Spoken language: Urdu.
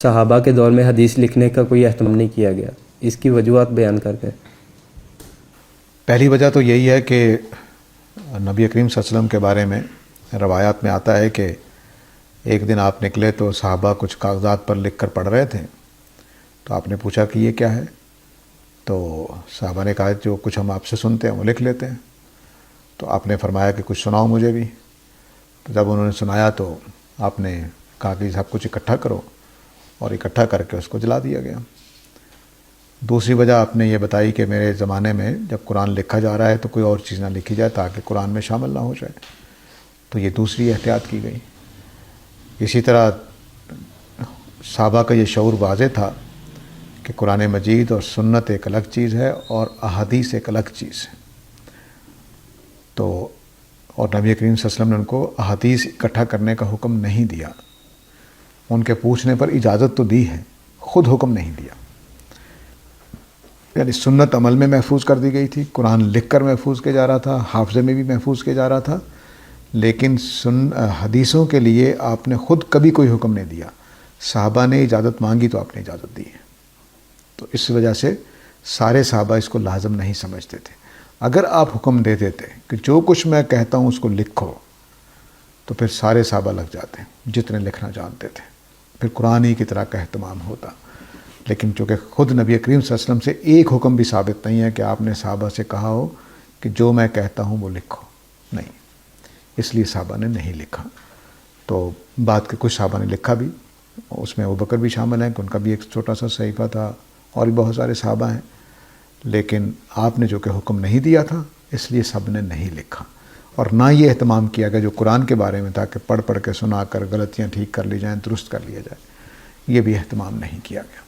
صحابہ کے دور میں حدیث لکھنے کا کوئی اہتمام نہیں کیا گیا، اس کی وجوہات بیان کر کے؟ پہلی وجہ تو یہی ہے کہ نبی کریم صلی اللہ علیہ وسلم کے بارے میں روایات میں آتا ہے کہ ایک دن آپ نکلے تو صحابہ کچھ کاغذات پر لکھ کر پڑھ رہے تھے، تو آپ نے پوچھا کہ یہ کیا ہے؟ تو صحابہ نے کہا جو کچھ ہم آپ سے سنتے ہیں وہ لکھ لیتے ہیں۔ تو آپ نے فرمایا کہ کچھ سناؤ مجھے بھی۔ تو جب انہوں نے سنایا تو آپ نے کہا کہ سب کچھ اکٹھا کرو، اور اکٹھا کر کے اس کو جلا دیا گیا۔ دوسری وجہ آپ نے یہ بتائی کہ میرے زمانے میں جب قرآن لکھا جا رہا ہے تو کوئی اور چیز نہ لکھی جائے تاکہ قرآن میں شامل نہ ہو جائے، تو یہ دوسری احتیاط کی گئی۔ اسی طرح صحابہ کا یہ شعور واضح تھا کہ قرآن مجید اور سنت ایک الگ چیز ہے اور احادیث ایک الگ چیز ہے، تو اور نبی کریم صلی اللہ علیہ وسلم نے ان کو احادیث اکٹھا کرنے کا حکم نہیں دیا۔ ان کے پوچھنے پر اجازت تو دی ہے، خود حکم نہیں دیا۔ یعنی سنت عمل میں محفوظ کر دی گئی تھی، قرآن لکھ کر محفوظ کیا جا رہا تھا، حافظے میں بھی محفوظ کیا جا رہا تھا، لیکن حدیثوں کے لیے آپ نے خود کبھی کوئی حکم نہیں دیا۔ صحابہ نے اجازت مانگی تو آپ نے اجازت دی ہے، تو اس وجہ سے سارے صحابہ اس کو لازم نہیں سمجھتے تھے۔ اگر آپ حکم دے دیتے کہ جو کچھ میں کہتا ہوں اس کو لکھو، تو پھر سارے صحابہ لگ جاتے جتنے لکھنا جانتے تھے، پھر قرآن ہی کی طرح کا اہتمام ہوتا۔ لیکن چونکہ خود نبی کریم صلی اللہ علیہ وسلم سے ایک حکم بھی ثابت نہیں ہے کہ آپ نے صحابہ سے کہا ہو کہ جو میں کہتا ہوں وہ لکھو، نہیں، اس لیے صحابہ نے نہیں لکھا۔ تو بعد کے کچھ صحابہ نے لکھا بھی، اس میں ابوبکر بھی شامل ہیں کہ ان کا بھی ایک چھوٹا سا صحیفہ تھا، اور بھی بہت سارے صحابہ ہیں، لیکن آپ نے جو کہ حکم نہیں دیا تھا اس لیے سب نے نہیں لکھا۔ اور نہ یہ اہتمام کیا گیا جو قرآن کے بارے میں تھا کہ پڑھ کے سنا کر غلطیاں ٹھیک کر لی جائیں، درست کر لیا جائے، یہ بھی اہتمام نہیں کیا گیا۔